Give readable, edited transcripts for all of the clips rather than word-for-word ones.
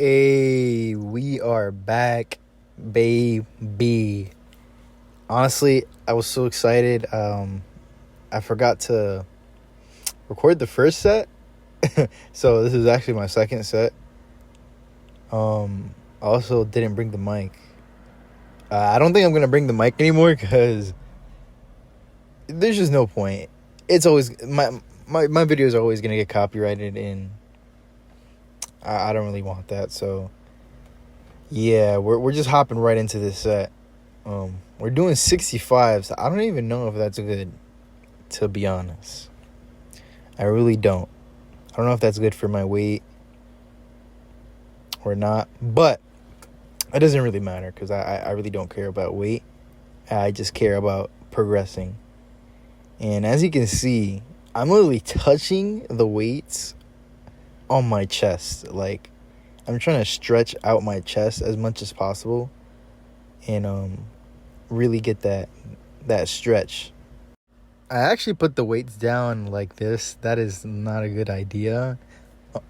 Hey, we are back, baby. Honestly, I was so excited. I forgot to record the first set, so this is actually my second set. I also didn't bring the mic. I don't think I'm gonna bring the mic anymore because there's just no point. It's always my videos are always gonna get copyrighted, and I don't really want that. So yeah, we're just hopping right into this set. We're doing 65s. I don't even know if that's good, to be honest. I really don't. I don't know if that's good for my weight or not, but it doesn't really matter because I really don't care about weight. I just care about progressing. And as you can see, I'm literally touching the weights on my chest. Like, I'm trying to stretch out my chest as much as possible and really get that stretch. I actually put the weights down like this. That is not a good idea.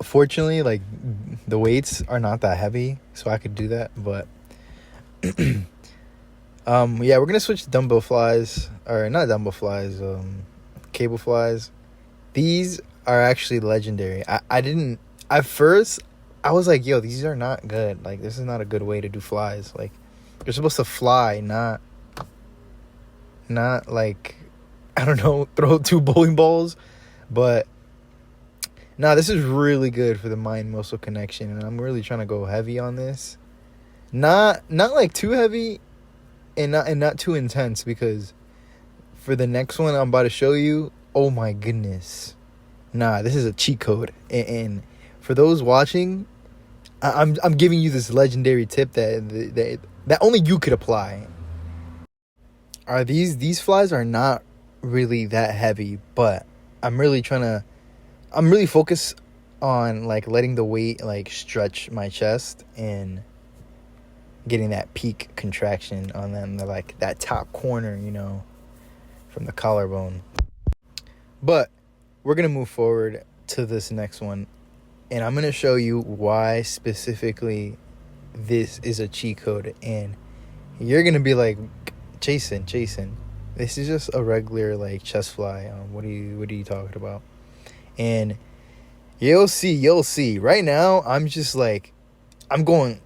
Fortunately, like, the weights are not that heavy, so I could do that. But yeah, we're gonna switch to dumbbell flies, or not dumbbell flies, cable flies. These are actually legendary. I didn't at first. I was like, yo, these are not good. Like, this is not a good way to do flies. Like, you're supposed to fly, not like, I don't know, throw two bowling balls. But no, this is really good for the mind muscle connection, and I'm really trying to go heavy on this. Not like too heavy, and not too intense, because for the next one I'm about to show you, oh my goodness, nah, this is a cheat code. And for those watching, I'm giving you this legendary tip that only you could apply. Are these flies are not really that heavy, but I'm really focused on, like, letting the weight, like, stretch my chest and getting that peak contraction on them, like that top corner, from the collarbone. But we're gonna move forward to this next one, and I'm gonna show you why specifically this is a cheat code. And you're gonna be like, Jason, this is just a regular, like, chest fly. What are you talking about? And you'll see. Right now, I'm just going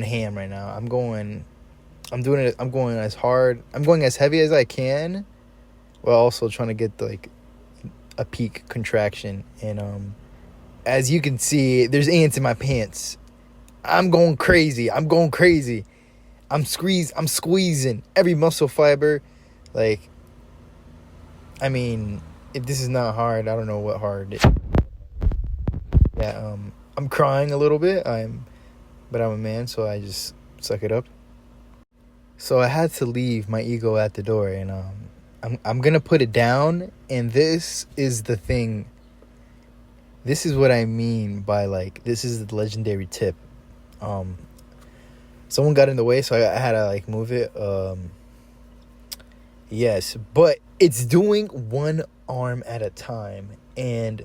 ham right now. I'm going as hard. I'm going as heavy as I can, while also trying to get, like, a peak contraction. And as you can see, there's ants in my pants. I'm going crazy. I'm squeezing every muscle fiber. Like, I mean, if this is not hard, I don't know what hard is. Yeah, I'm crying a little bit. But I'm a man, so I just suck it up. So I had to leave my ego at the door, and I'm gonna put it down. And this is the thing. This is what I mean by, like, this is the legendary tip. Someone got in the way, so I had to, like, move it. Yes, but it's doing one arm at a time, and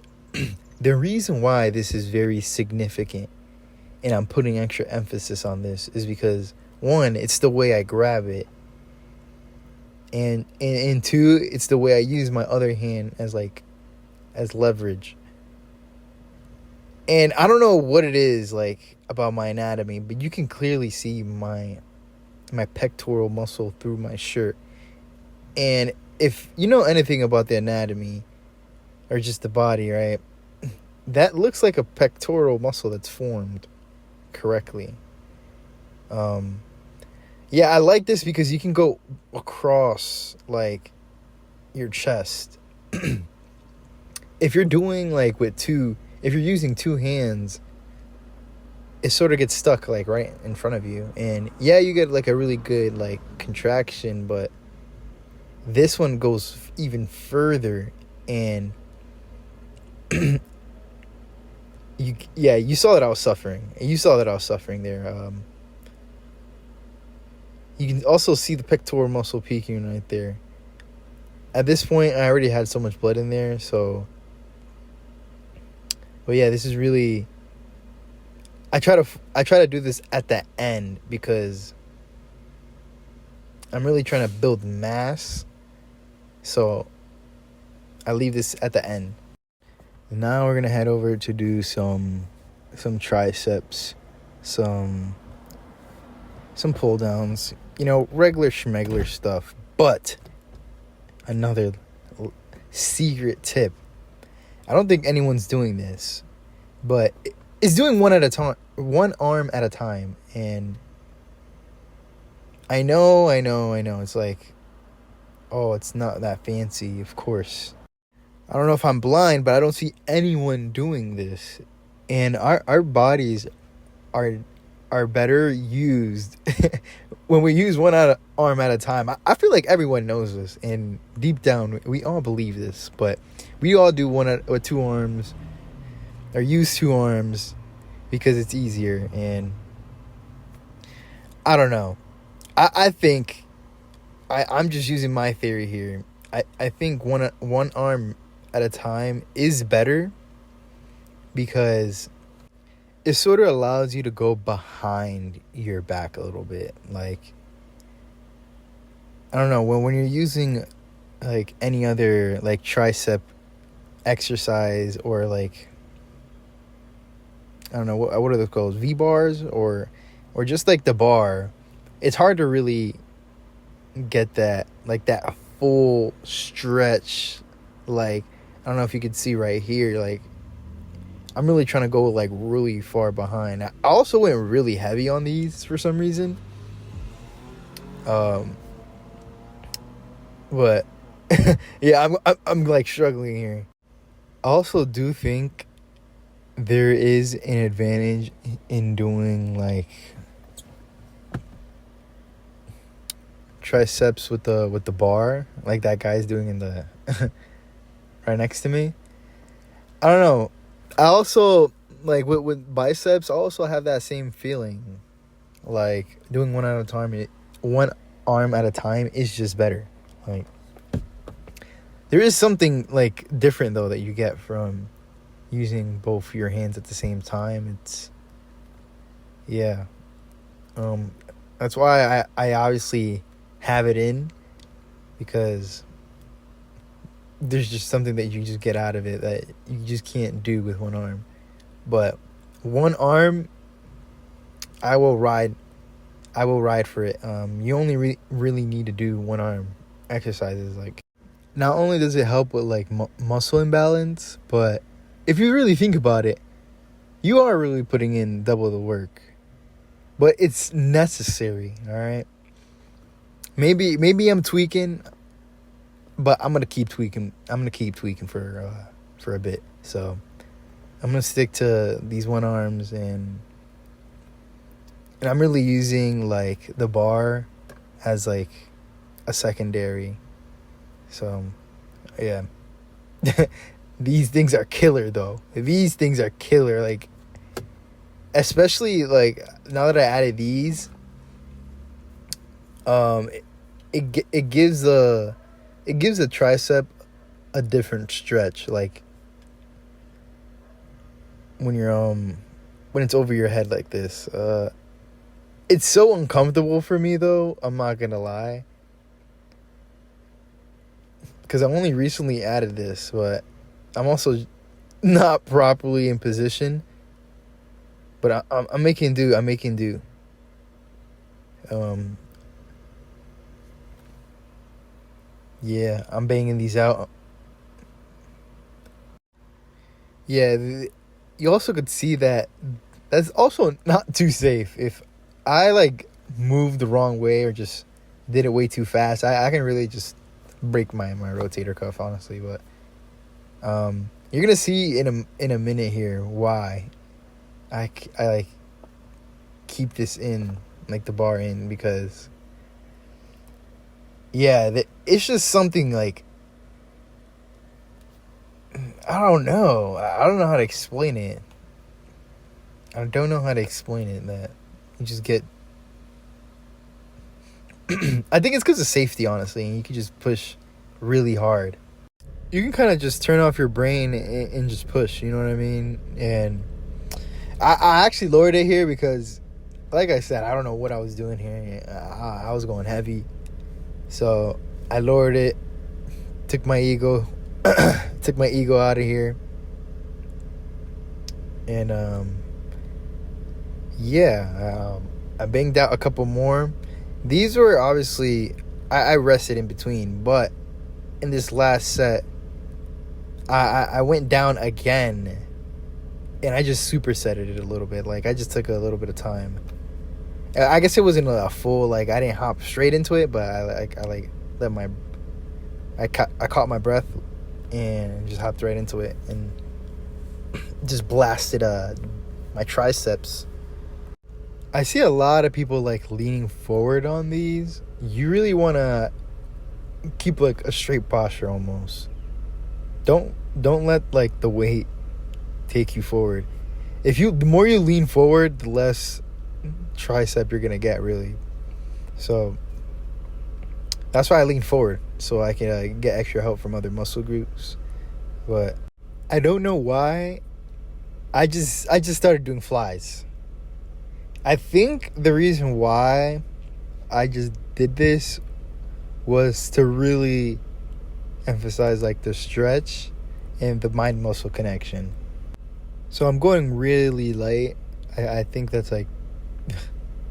the reason why this is very significant, and I'm putting extra emphasis on this, is because, one, it's the way I grab it, and two, it's the way I use my other hand as leverage. And I don't know what it is, like, about my anatomy, but you can clearly see my pectoral muscle through my shirt. And if you know anything about the anatomy, or just the body, right, that looks like a pectoral muscle that's formed correctly. Yeah, I like this because you can go across, like, your chest. If you're doing, like, if you're using two hands, it sort of gets stuck, like, right in front of you. And yeah, you get, like, a really good, like, contraction, but this one goes even further. And you saw that I was suffering. You saw that I was suffering there. You can also see the pectoral muscle peaking right there. At this point, I already had so much blood in there, so. But yeah, this is really. I try to do this at the end because I'm really trying to build mass. So I leave this at the end. Now we're gonna head over to do some triceps, some pull downs, regular schmegler stuff. But another secret tip. I don't think anyone's doing this, but it's doing one arm at a time. And I know. It's like, oh, it's not that fancy, of course. I don't know if I'm blind, but I don't see anyone doing this. And our bodies are better used when we use one arm at a time. I feel like everyone knows this, and deep down we all believe this, but we all do one or two arms, or use two arms because it's easier. And I don't know. I think I'm just using my theory here. I think one arm at a time is better because it sort of allows you to go behind your back a little bit. Like, I don't know, when you're using like any other like tricep exercise, or like, I don't know, what are those called, V bars, or just like the bar, it's hard to really get that full stretch. Like, I don't know if you could see right here, like I'm really trying to go like really far behind. I also went really heavy on these for some reason. But yeah, I'm like struggling here. I also do think there is an advantage in doing like triceps with the bar, like that guy's doing in the right next to me. I don't know. I also like with biceps, I also have that same feeling. Like doing one arm at a time is just better. Like, there is something like different though that you get from using both your hands at the same time. It's, yeah. That's why I obviously have it in, because there's just something that you just get out of it that you just can't do with one arm. But one arm, I will ride for it. You only really need to do one arm exercises. Like, not only does it help with like muscle imbalance, but if you really think about it, you are really putting in double the work. But it's necessary, all right? Maybe I'm tweaking, but I'm gonna keep tweaking. I'm gonna keep tweaking for a bit. So I'm gonna stick to these one arms, and I'm really using like the bar as like a secondary. So yeah, these things are killer though. These things are killer. Like, especially like now that I added these, it gives the tricep a different stretch. Like when you're when it's over your head like this. It's so uncomfortable for me though, I'm not gonna lie, because I only recently added this, but I'm also not properly in position. But I'm making do. Yeah, I'm banging these out. Yeah, you also could see that that's also not too safe. If I like moved the wrong way or just did it way too fast, I can really just break my rotator cuff, honestly. But you're gonna see in a minute here why I like keep this in, like the bar in, because yeah, it's just something like, I don't know how to explain it. I don't know how to explain it, that you just get I think it's because of safety, honestly, and you can just push really hard. You can kind of just turn off your brain and just push, you know what I mean? And I actually lowered it here because, like I said, I don't know what I was doing here. I was going heavy. So I lowered it, took my ego out of here. And I banged out a couple more. These were obviously, I rested in between, but in this last set, I went down again, and I just supersetted it a little bit. Like, I just took a little bit of time. I guess it wasn't a full, like, I didn't hop straight into it, but I caught my breath and just hopped right into it and just blasted my triceps. I see a lot of people like leaning forward on these. You really want to keep like a straight posture almost. Don't let like the weight take you forward. The more you lean forward, the less tricep you're gonna get, really. So that's why I lean forward, so I can get extra help from other muscle groups. But I don't know why. I just started doing flies. I think the reason why I just did this was to really emphasize like the stretch and the mind muscle connection. So I'm going really light. I think that's like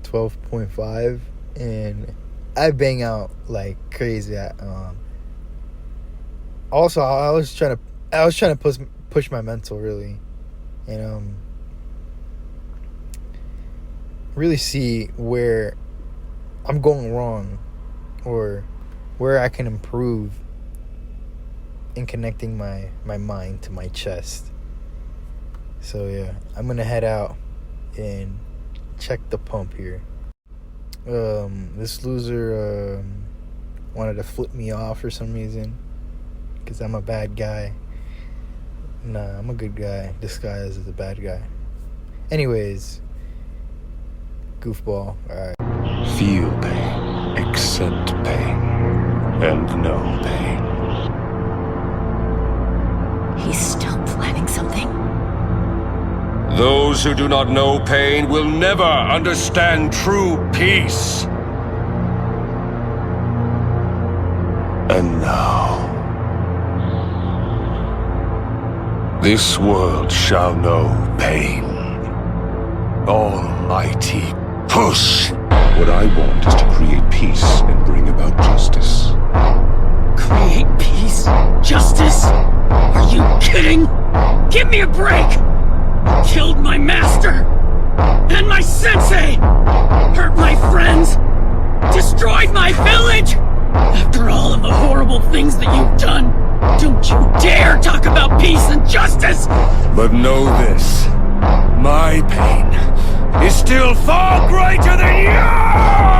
12.5, and I bang out like crazy at also I was trying to push my mental, really, and really see where I'm going wrong or where I can improve in connecting my mind to my chest. So yeah, I'm gonna head out and check the pump here. This loser wanted to flip me off for some reason because I'm a bad guy. Nah, I'm a good guy disguised as a bad guy. Anyways, goofball. Alright. Feel pain, accept pain, and know pain. He's still planning something. Those who do not know pain will never understand true peace. And now, this world shall know pain. Almighty push! What I want is to create peace and bring about justice. Create peace? Justice? Are you kidding? Give me a break! Killed my master! And my sensei! Hurt my friends! Destroyed my village! After all of the horrible things that you've done, don't you dare talk about peace and justice! But know this, my pain is still far greater than yours!